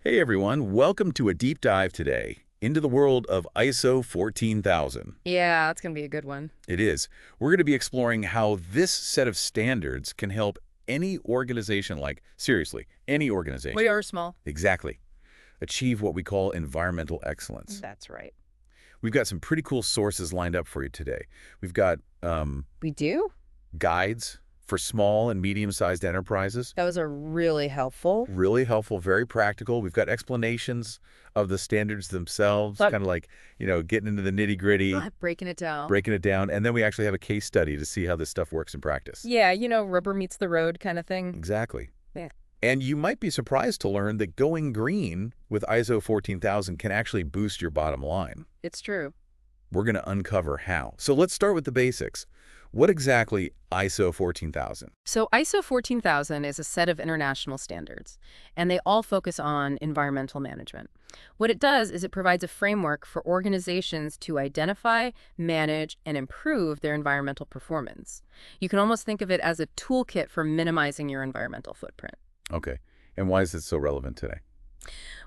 Hey everyone, welcome to a deep dive today into the world of ISO 14000. Yeah, that's gonna be a good one. It is. We're going to be exploring how this set of standards can help any organization, like seriously, any We organization, are small. exactly, achieve what we call environmental excellence. That's right. We've got some pretty cool sources lined up for you today. We've got We do? guides for small and medium-sized enterprises. Those are really helpful. Really helpful, very practical. We've got explanations of the standards themselves, But kind of like, getting into the nitty-gritty, breaking it down. breaking it down, and then we actually have a case study to see how this stuff works in practice. Yeah, rubber meets the road kind of thing. Exactly. Yeah. And you might be surprised to learn that going green with ISO 14000 can actually boost your bottom line. It's true. We're going to uncover how. So let's start with the basics. What exactly ISO 14000? So ISO 14000 is a set of international standards, and they all focus on environmental management. What it does is it provides a framework for organizations to identify, manage, and improve their environmental performance. You can almost think of it as a toolkit for minimizing your environmental footprint. Okay. And why is it so relevant today?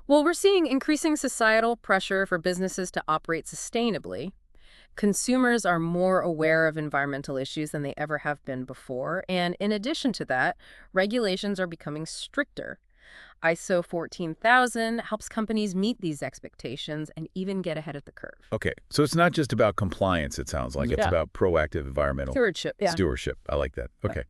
Well, we're seeing increasing societal pressure for businesses to operate sustainably. Consumers are more aware of environmental issues than they ever have been before. And in addition to that, regulations are becoming stricter. ISO 14000 helps companies meet these expectations and even get ahead of the curve. Okay, so it's not just about compliance, it sounds like. It's Yeah. about proactive environmental Stewardship, yeah. stewardship. I like that. Okay.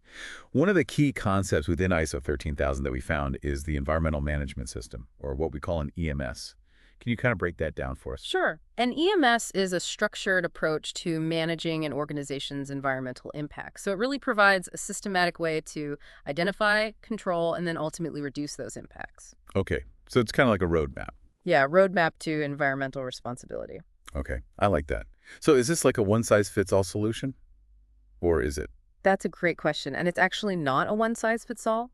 One of the key concepts within ISO 13000 that we found is the environmental management system, or what we call an EMS. Can you kind of break that down for us? Sure. An EMS is a structured approach to managing an organization's environmental impact. So it really provides a systematic way to identify, control, and then ultimately reduce those impacts. Okay, so it's kind of like a roadmap. Yeah, roadmap to environmental responsibility. Okay, I like that. So is this like a one-size-fits-all solution? Or is it? That's a great question, and it's actually not a one-size-fits-all.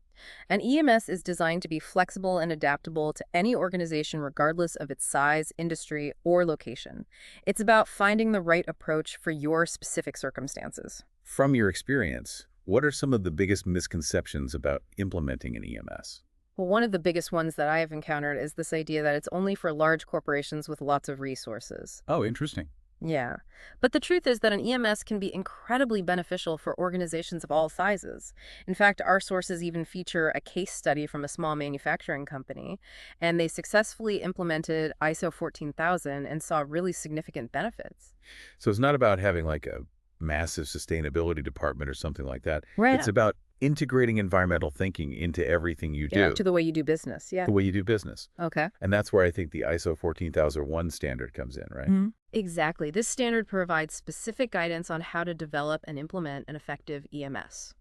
An EMS is designed to be flexible and adaptable to any organization regardless of its size, industry, or location. It's about finding the right approach for your specific circumstances. From your experience, what are some of the biggest misconceptions about implementing an EMS? Well, one of the biggest ones that I have encountered is this idea that it's only for large corporations with lots of resources. Oh, interesting. Yeah. But the truth is that an EMS can be incredibly beneficial for organizations of all sizes. In fact, our sources even feature a case study from a small manufacturing company, and they successfully implemented ISO 14000 and saw really significant benefits. So it's not about having like a massive sustainability department or something like that. Right. It's about integrating environmental thinking into everything you Yeah, do, to the way you do business. Yeah. the way you do business. Okay. And that's where I think the ISO 14001 standard comes in, right? Exactly. This standard provides specific guidance on how to develop and implement an effective EMS.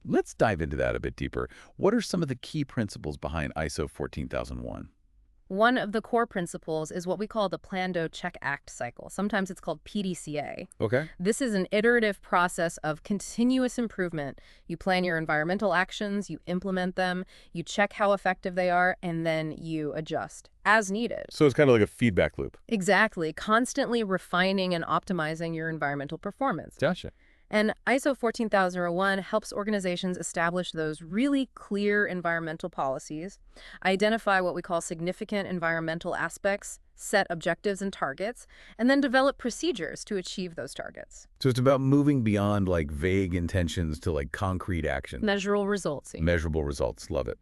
Let's dive into that a bit deeper. What are some of the key principles behind ISO 14001? One of the core principles is what we call the Plan, Do, Check, Act cycle. Sometimes it's called PDCA. Okay. This is an iterative process of continuous improvement. You plan your environmental actions, you implement them, you check how effective they are, and then you adjust as needed. So it's kind of like a feedback loop. Exactly, constantly refining and optimizing your environmental performance. Gotcha. And ISO 14001 helps organizations establish those really clear environmental policies, identify what we call significant environmental aspects, set objectives and targets, and then develop procedures to achieve those targets. So it's about moving beyond like vague intentions to like concrete action. Measurable results. Measurable results. Love it.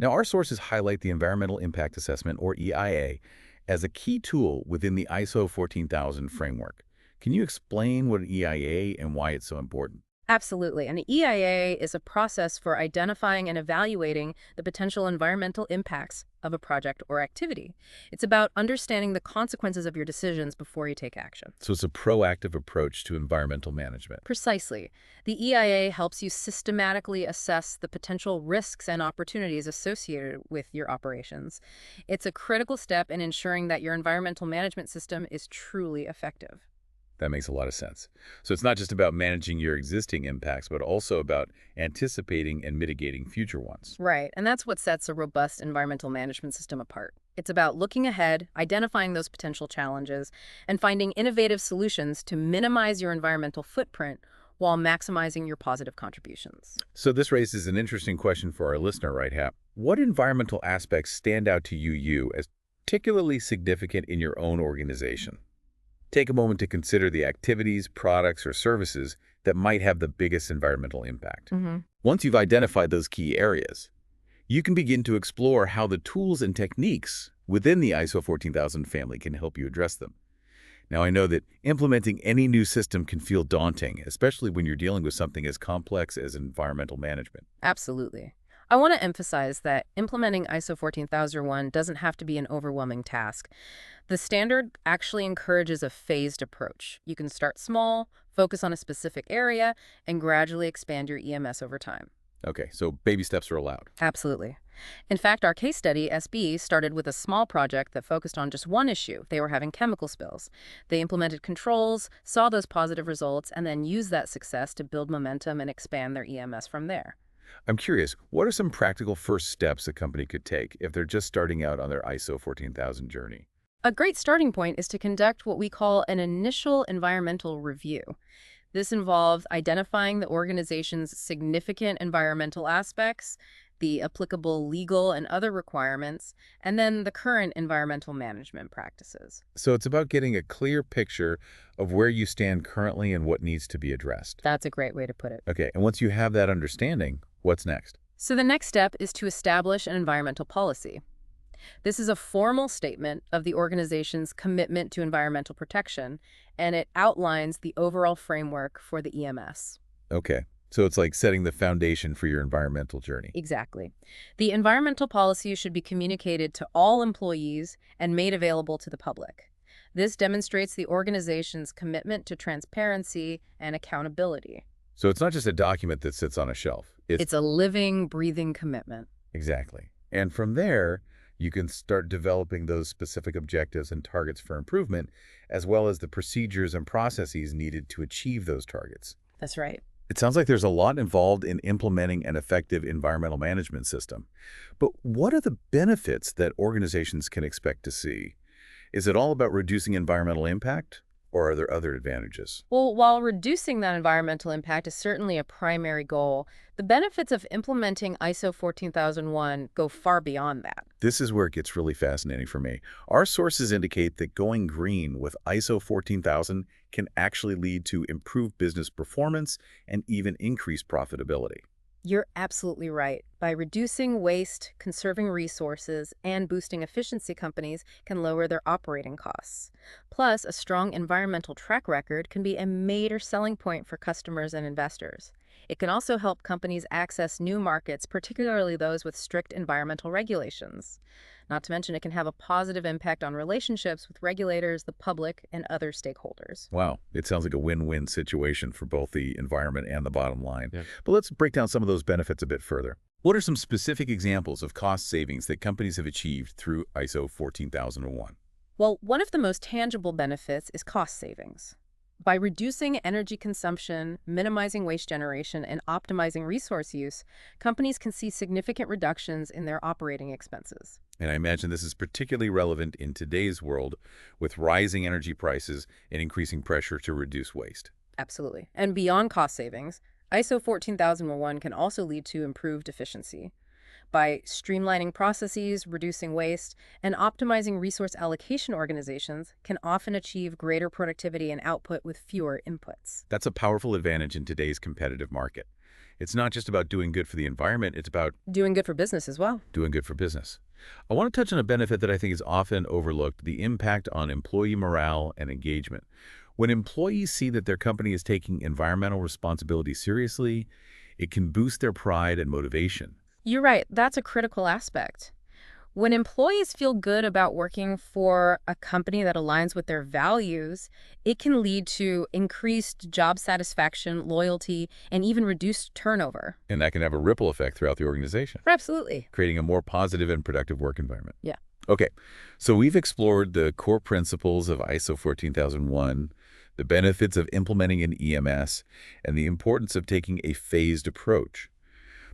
Now, our sources highlight the Environmental Impact Assessment, or EIA, as a key tool within the ISO 14000 framework. Can you explain what an EIA and why it's so important? Absolutely. An EIA is a process for identifying and evaluating the potential environmental impacts of a project or activity. It's about understanding the consequences of your decisions before you take action. So it's a proactive approach to environmental management. Precisely. The EIA helps you systematically assess the potential risks and opportunities associated with your operations. It's a critical step in ensuring that your environmental management system is truly effective. That makes a lot of sense. So it's not just about managing your existing impacts, but also about anticipating and mitigating future ones. Right, and that's what sets a robust environmental management system apart. It's about looking ahead, identifying those potential challenges, and finding innovative solutions to minimize your environmental footprint while maximizing your positive contributions. So this raises an interesting question for our listener, right, Hap? What environmental aspects stand out to you as particularly significant in your own organization? Take a moment to consider the activities, products, or services that might have the biggest environmental impact. Hmm. Once you've identified those key areas, you can begin to explore how the tools and techniques within the ISO 14000 family can help you address them. Now, I know that implementing any new system can feel daunting, especially when you're dealing with something as complex as environmental management. Absolutely. I want to emphasize that implementing ISO 14001 doesn't have to be an overwhelming task. The standard actually encourages a phased approach. You can start small, focus on a specific area, and gradually expand your EMS over time. Okay, so baby steps are allowed. Absolutely. In fact, our case study, SB, started with a small project that focused on just one issue. They were having chemical spills. They implemented controls, saw those positive results, and then used that success to build momentum and expand their EMS from there. I'm curious, what are some practical first steps a company could take if they're just starting out on their ISO 14000 journey? A great starting point is to conduct what we call an initial environmental review. This involves identifying the organization's significant environmental aspects, the applicable legal and other requirements, and then the current environmental management practices. So it's about getting a clear picture of where you stand currently and what needs to be addressed. That's a great way to put it. Okay, and once you have that understanding, what's next? So the next step is to establish an environmental policy. This is a formal statement of the organization's commitment to environmental protection, and it outlines the overall framework for the EMS. Okay, so it's like setting the foundation for your environmental journey. Exactly. The environmental policy should be communicated to all employees and made available to the public. This demonstrates the organization's commitment to transparency and accountability. So it's not just a document that sits on a shelf. It's a living, breathing commitment. Exactly. And from there, you can start developing those specific objectives and targets for improvement, as well as the procedures and processes needed to achieve those targets. That's right. It sounds like there's a lot involved in implementing an effective environmental management system. But what are the benefits that organizations can expect to see? Is it all about reducing environmental impact, or are there other advantages? Well, while reducing that environmental impact is certainly a primary goal, the benefits of implementing ISO 14001 go far beyond that. This is where it gets really fascinating for me. Our sources indicate that going green with ISO 14000 can actually lead to improved business performance and even increased profitability. You're absolutely right. By reducing waste, conserving resources, and boosting efficiency, companies can lower their operating costs. Plus, a strong environmental track record can be a major selling point for customers and investors. It can also help companies access new markets, particularly those with strict environmental regulations. Not to mention, it can have a positive impact on relationships with regulators, the public, and other stakeholders. Wow, it sounds like a win-win situation for both the environment and the bottom line. Yeah. But let's break down some of those benefits a bit further. What are some specific examples of cost savings that companies have achieved through ISO 14001? Well, one of the most tangible benefits is cost savings. By reducing energy consumption, minimizing waste generation, and optimizing resource use, companies can see significant reductions in their operating expenses. And I imagine this is particularly relevant in today's world with rising energy prices and increasing pressure to reduce waste. Absolutely. And beyond cost savings, ISO 14001 can also lead to improved efficiency. By streamlining processes, reducing waste, and optimizing resource allocation, organizations can often achieve greater productivity and output with fewer inputs. That's a powerful advantage in today's competitive market. It's not just about doing good for the environment, it's about Doing good for business as well. doing good for business. I want to touch on a benefit that I think is often overlooked, the impact on employee morale and engagement. When employees see that their company is taking environmental responsibility seriously, it can boost their pride and motivation. You're right. That's a critical aspect. When employees feel good about working for a company that aligns with their values, it can lead to increased job satisfaction, loyalty, and even reduced turnover. And that can have a ripple effect throughout the organization, Absolutely. creating a more positive and productive work environment. Yeah. Okay, so we've explored the core principles of ISO 14001, the benefits of implementing an EMS, and the importance of taking a phased approach.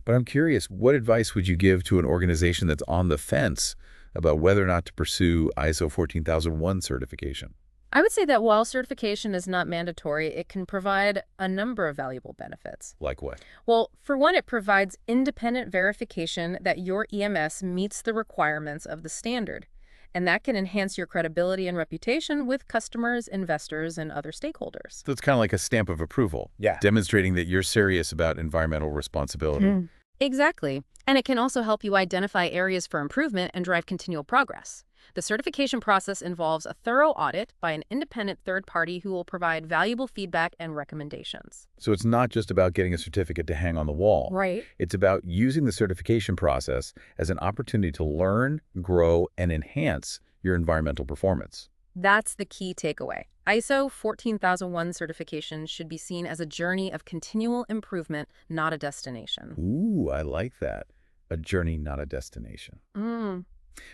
But I'm curious, what advice would you give to an organization that's on the fence about whether or not to pursue ISO 14001 certification? I would say that while certification is not mandatory, it can provide a number of valuable benefits. Like what? Well, for one, it provides independent verification that your EMS meets the requirements of the standard, and that can enhance your credibility and reputation with customers, investors, and other stakeholders. So it's kind of like a stamp of approval, Yeah. demonstrating that you're serious about environmental responsibility. Exactly. And it can also help you identify areas for improvement and drive continual progress. The certification process involves a thorough audit by an independent third party who will provide valuable feedback and recommendations. So it's not just about getting a certificate to hang on the wall. Right. It's about using the certification process as an opportunity to learn, grow, and enhance your environmental performance. That's the key takeaway. ISO 14001 certification should be seen as a journey of continual improvement, not a destination. Ooh, I like that. A journey, not a destination. Mm.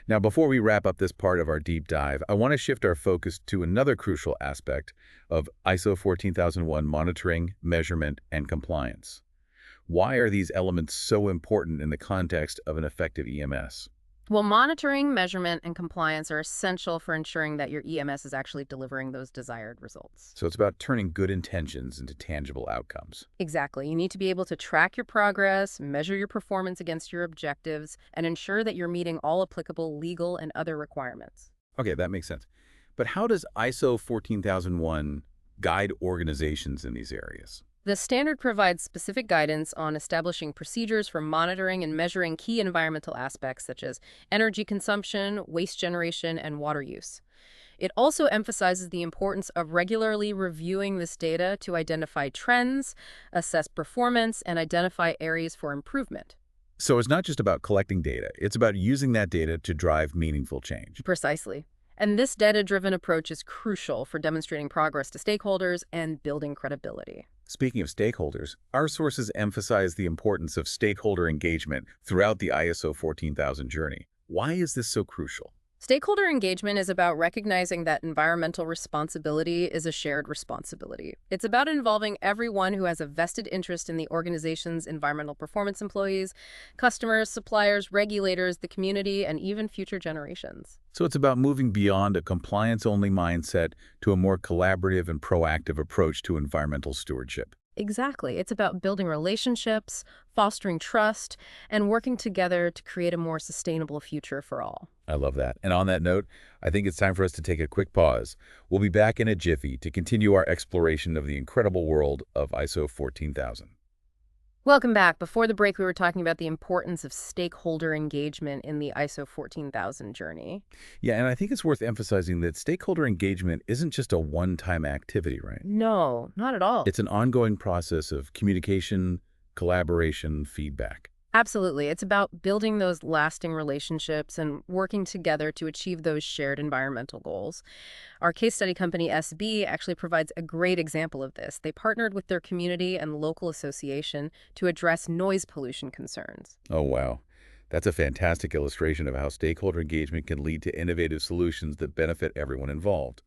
Now, before we wrap up this part of our deep dive, I want to shift our focus to another crucial aspect of ISO 14001 monitoring, measurement, and compliance. Why are these elements so important in the context of an effective EMS? Well, monitoring, measurement, and compliance are essential for ensuring that your EMS is actually delivering those desired results. So it's about turning good intentions into tangible outcomes. Exactly. You need to be able to track your progress, measure your performance against your objectives, and ensure that you're meeting all applicable legal and other requirements. Okay, that makes sense. But how does ISO 14001 guide organizations in these areas? The standard provides specific guidance on establishing procedures for monitoring and measuring key environmental aspects such as energy consumption, waste generation, and water use. It also emphasizes the importance of regularly reviewing this data to identify trends, assess performance, and identify areas for improvement. So it's not just about collecting data, it's about using that data to drive meaningful change. Precisely. And this data-driven approach is crucial for demonstrating progress to stakeholders and building credibility. Speaking of stakeholders, our sources emphasize the importance of stakeholder engagement throughout the ISO 14000 journey. Why is this so crucial? Stakeholder engagement is about recognizing that environmental responsibility is a shared responsibility. It's about involving everyone who has a vested interest in the organization's environmental performance: employees, customers, suppliers, regulators, the community, and even future generations. So it's about moving beyond a compliance-only mindset to a more collaborative and proactive approach to environmental stewardship. Exactly. It's about building relationships, fostering trust, and working together to create a more sustainable future for all. I love that. And on that note, I think it's time for us to take a quick pause. We'll be back in a jiffy to continue our exploration of the incredible world of ISO 14000. Welcome back. Before the break, we were talking about the importance of stakeholder engagement in the ISO 14000 journey. Yeah, and I think it's worth emphasizing that stakeholder engagement isn't just a one-time activity, right? No, not at all. It's an ongoing process of communication, collaboration, feedback. Absolutely. It's about building those lasting relationships and working together to achieve those shared environmental goals. Our case study company, SB, actually provides a great example of this. They partnered with their community and local association to address noise pollution concerns. Oh, wow. That's a fantastic illustration of how stakeholder engagement can lead to innovative solutions that benefit everyone involved.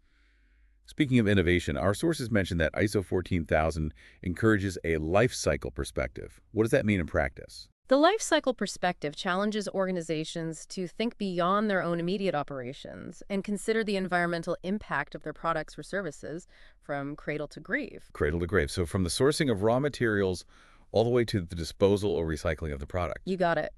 Speaking of innovation, our sources mention that ISO 14000 encourages a life cycle perspective. What does that mean in practice? The life cycle perspective challenges organizations to think beyond their own immediate operations and consider the environmental impact of their products or services from cradle to grave. Cradle to grave. So from the sourcing of raw materials all the way to the disposal or recycling of the product. You got it.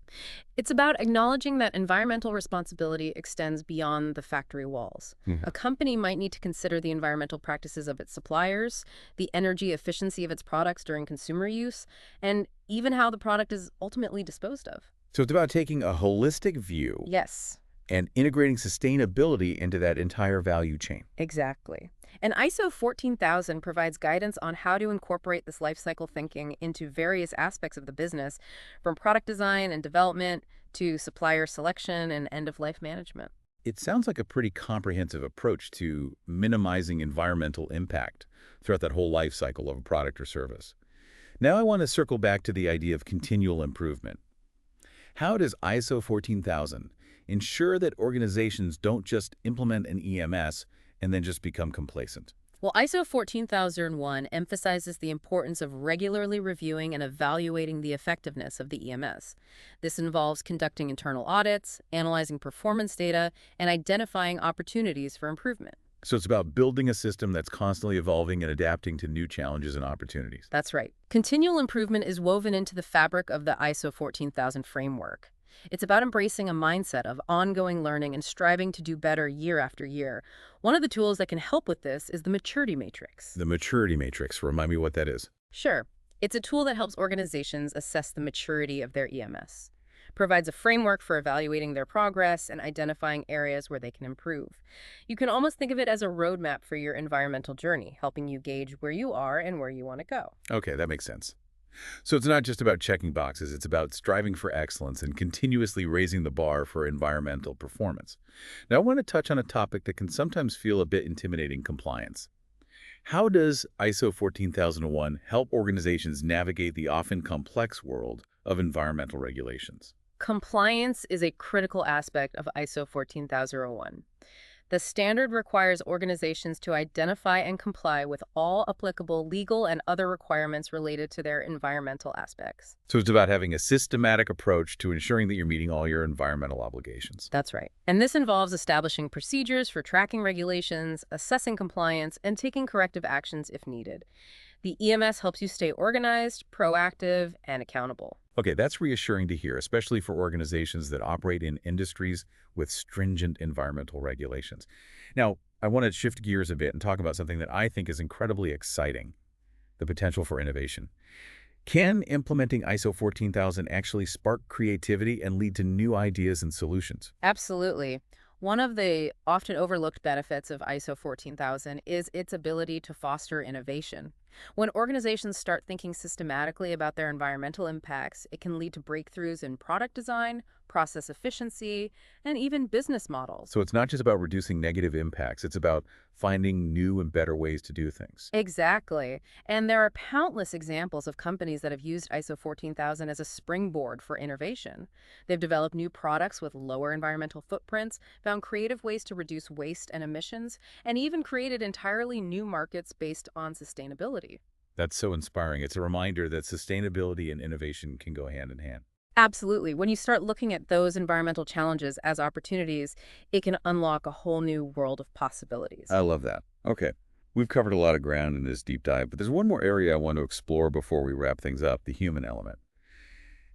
It's about acknowledging that environmental responsibility extends beyond the factory walls. A company might need to consider the environmental practices of its suppliers, the energy efficiency of its products during consumer use, and even how the product is ultimately disposed of. So it's about taking a holistic view Yes, and integrating sustainability into that entire value chain. exactly. And ISO 14000 provides guidance on how to incorporate this life cycle thinking into various aspects of the business, from product design and development to supplier selection and end-of-life management. It sounds like a pretty comprehensive approach to minimizing environmental impact throughout that whole life cycle of a product or service. Now I want to circle back to the idea of continual improvement. How does ISO 14000 ensure that organizations don't just implement an EMS and then just become complacent? Well, ISO 14001 emphasizes the importance of regularly reviewing and evaluating the effectiveness of the EMS. This involves conducting internal audits, analyzing performance data, and identifying opportunities for improvement. So it's about building a system that's constantly evolving and adapting to new challenges and opportunities. That's right. Continual improvement is woven into the fabric of the ISO 14000 framework. It's about embracing a mindset of ongoing learning and striving to do better year after year. One of the tools that can help with this is the Maturity Matrix. The maturity matrix, remind me what that is. Sure, it's a tool that helps organizations assess the maturity of their EMS, provides a framework for evaluating their progress and identifying areas where they can improve. You can almost think of it as a roadmap for your environmental journey, helping you gauge where you are and where you want to go. Okay, that makes sense. So it's not just about checking boxes, it's about striving for excellence and continuously raising the bar for environmental performance. Now, I want to touch on a topic that can sometimes feel a bit intimidating: compliance. How does ISO 14001 help organizations navigate the often complex world of environmental regulations? Compliance is a critical aspect of ISO 14001. The standard requires organizations to identify and comply with all applicable legal and other requirements related to their environmental aspects. So it's about having a systematic approach to ensuring that you're meeting all your environmental obligations. That's right. And this involves establishing procedures for tracking regulations, assessing compliance, and taking corrective actions if needed. The EMS helps you stay organized, proactive, and accountable. Okay, that's reassuring to hear, especially for organizations that operate in industries with stringent environmental regulations. Now, I want to shift gears a bit and talk about something that I think is incredibly exciting: the potential for innovation. Can implementing ISO 14000 actually spark creativity and lead to new ideas and solutions? Absolutely. One of the often overlooked benefits of ISO 14000 is its ability to foster innovation. When organizations start thinking systematically about their environmental impacts, it can lead to breakthroughs in product design, process efficiency, and even business models. So it's not just about reducing negative impacts, it's about finding new and better ways to do things. Exactly. And there are countless examples of companies that have used ISO 14000 as a springboard for innovation. They've developed new products with lower environmental footprints, found creative ways to reduce waste and emissions, and even created entirely new markets based on sustainability. That's so inspiring. It's a reminder that sustainability and innovation can go hand in hand. Absolutely. When you start looking at those environmental challenges as opportunities, it can unlock a whole new world of possibilities. I love that. Okay. We've covered a lot of ground in this deep dive, but there's one more area I want to explore before we wrap things up: the human element.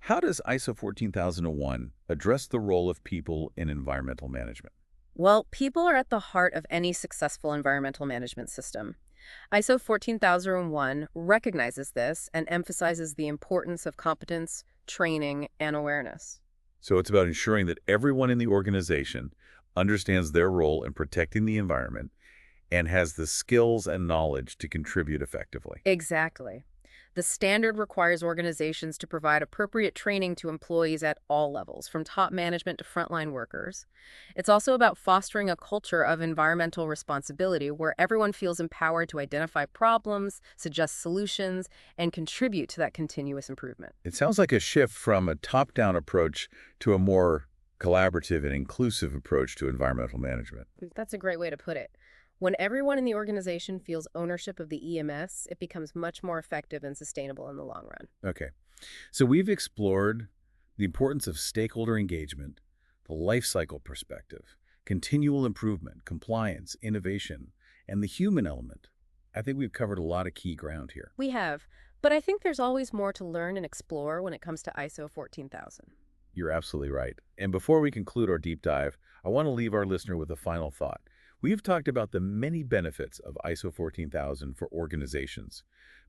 How does ISO 14001 address the role of people in environmental management? Well, people are at the heart of any successful environmental management system. ISO 14001 recognizes this and emphasizes the importance of competence, training, and awareness. So it's about ensuring that everyone in the organization understands their role in protecting the environment and has the skills and knowledge to contribute effectively. Exactly. The standard requires organizations to provide appropriate training to employees at all levels, from top management to frontline workers. It's also about fostering a culture of environmental responsibility where everyone feels empowered to identify problems, suggest solutions, and contribute to that continuous improvement. It sounds like a shift from a top-down approach to a more collaborative and inclusive approach to environmental management. That's a great way to put it. When everyone in the organization feels ownership of the EMS, it becomes much more effective and sustainable in the long run. Okay. So we've explored the importance of stakeholder engagement, the life cycle perspective, continual improvement, compliance, innovation, and the human element. I think we've covered a lot of key ground here. We have, but I think there's always more to learn and explore when it comes to ISO 14000. You're absolutely right. And before we conclude our deep dive, I want to leave our listener with a final thought. We've talked about the many benefits of ISO 14000 for organizations,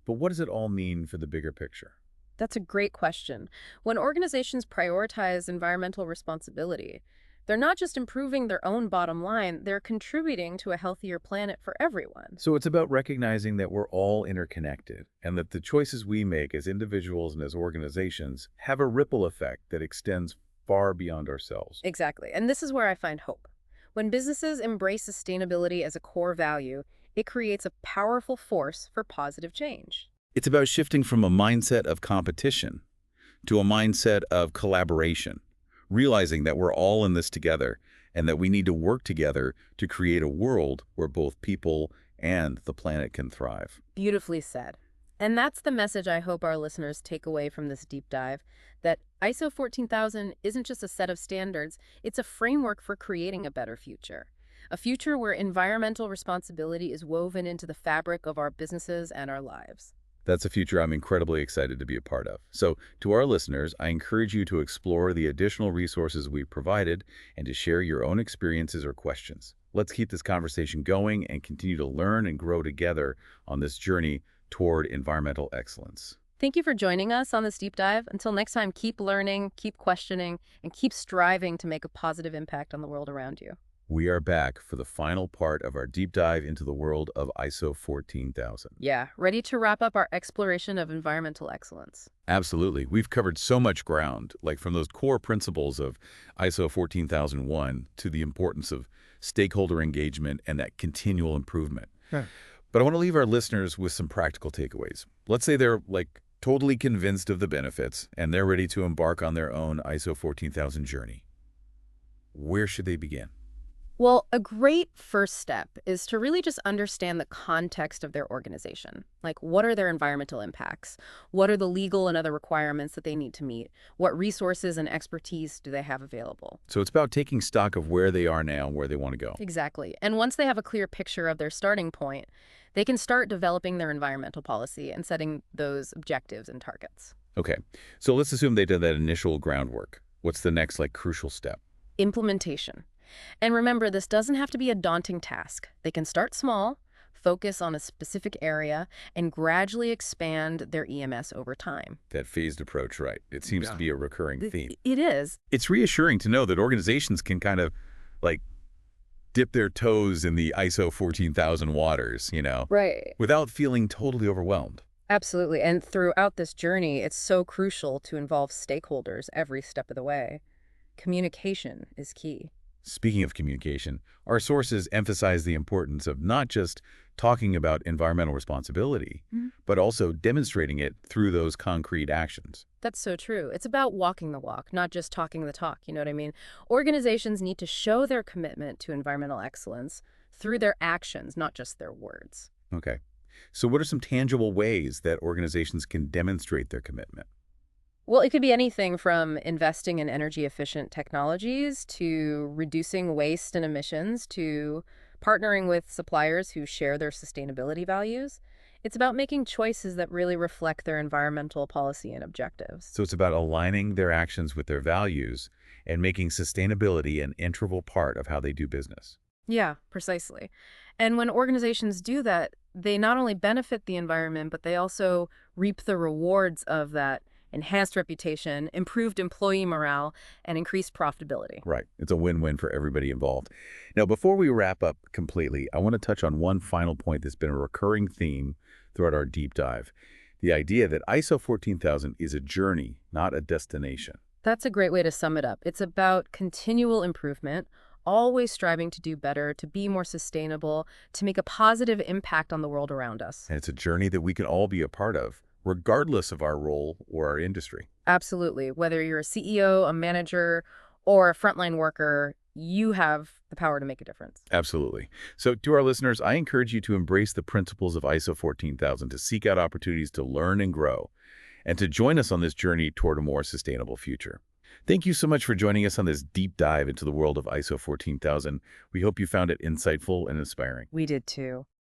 but what does it all mean for the bigger picture? That's a great question. When organizations prioritize environmental responsibility, they're not just improving their own bottom line, they're contributing to a healthier planet for everyone. So it's about recognizing that we're all interconnected and that the choices we make as individuals and as organizations have a ripple effect that extends far beyond ourselves. Exactly. And this is where I find hope. When businesses embrace sustainability as a core value, it creates a powerful force for positive change. It's about shifting from a mindset of competition to a mindset of collaboration, realizing that we're all in this together and that we need to work together to create a world where both people and the planet can thrive. Beautifully said. And that's the message I hope our listeners take away from this deep dive, that ISO 14000 isn't just a set of standards, it's a framework for creating a better future. A future where environmental responsibility is woven into the fabric of our businesses and our lives. That's a future I'm incredibly excited to be a part of. So, to our listeners, I encourage you to explore the additional resources we've provided and to share your own experiences or questions. Let's keep this conversation going and continue to learn and grow together on this journey toward environmental excellence. Thank you for joining us on this deep dive. Until next time, keep learning, keep questioning, and keep striving to make a positive impact on the world around you. We are back for the final part of our deep dive into the world of ISO 14000. Yeah, ready to wrap up our exploration of environmental excellence. Absolutely. We've covered so much ground, like from those core principles of ISO 14001 to the importance of stakeholder engagement and that continual improvement. Yeah. But I want to leave our listeners with some practical takeaways. Let's say they're totally convinced of the benefits and they're ready to embark on their own ISO 14000 journey. Where should they begin? Well, a great first step is to really just understand the context of their organization. Like, what are their environmental impacts? What are the legal and other requirements that they need to meet? What resources and expertise do they have available? So it's about taking stock of where they are now and where they want to go. Exactly. And once they have a clear picture of their starting point, they can start developing their environmental policy and setting those objectives and targets. Okay, so let's assume they did that initial groundwork. What's the next, crucial step? Implementation. And remember, this doesn't have to be a daunting task. They can start small, focus on a specific area, and gradually expand their EMS over time. That phased approach, right? It seems to be a recurring theme. It is. It's reassuring to know that organizations can kind of, dip their toes in the ISO 14000 waters, Right. without feeling totally overwhelmed. Absolutely. And throughout this journey, it's so crucial to involve stakeholders every step of the way. Communication is key. Speaking of communication, our sources emphasize the importance of not just talking about environmental responsibility, but also demonstrating it through those concrete actions. That's so true. It's about walking the walk, not just talking the talk, you know what I mean? Organizations need to show their commitment to environmental excellence through their actions, not just their words. Okay. So what are some tangible ways that organizations can demonstrate their commitment? Well, it could be anything from investing in energy-efficient technologies to reducing waste and emissions to partnering with suppliers who share their sustainability values. It's about making choices that really reflect their environmental policy and objectives. So it's about aligning their actions with their values and making sustainability an integral part of how they do business. Yeah, precisely. And when organizations do that, they not only benefit the environment, but they also reap the rewards of that enhanced reputation, improved employee morale, and increased profitability. Right. It's a win-win for everybody involved. Now, before we wrap up completely, I want to touch on one final point that's been a recurring theme throughout our deep dive. The idea that ISO 14000 is a journey, not a destination. That's a great way to sum it up. It's about continual improvement, always striving to do better, to be more sustainable, to make a positive impact on the world around us. And it's a journey that we can all be a part of, regardless of our role or our industry. Absolutely. Whether you're a CEO, a manager, or a frontline worker, you have the power to make a difference. Absolutely. So to our listeners, I encourage you to embrace the principles of ISO 14000, to seek out opportunities to learn and grow, and to join us on this journey toward a more sustainable future. Thank you so much for joining us on this deep dive into the world of ISO 14000. We hope you found it insightful and inspiring. We did too.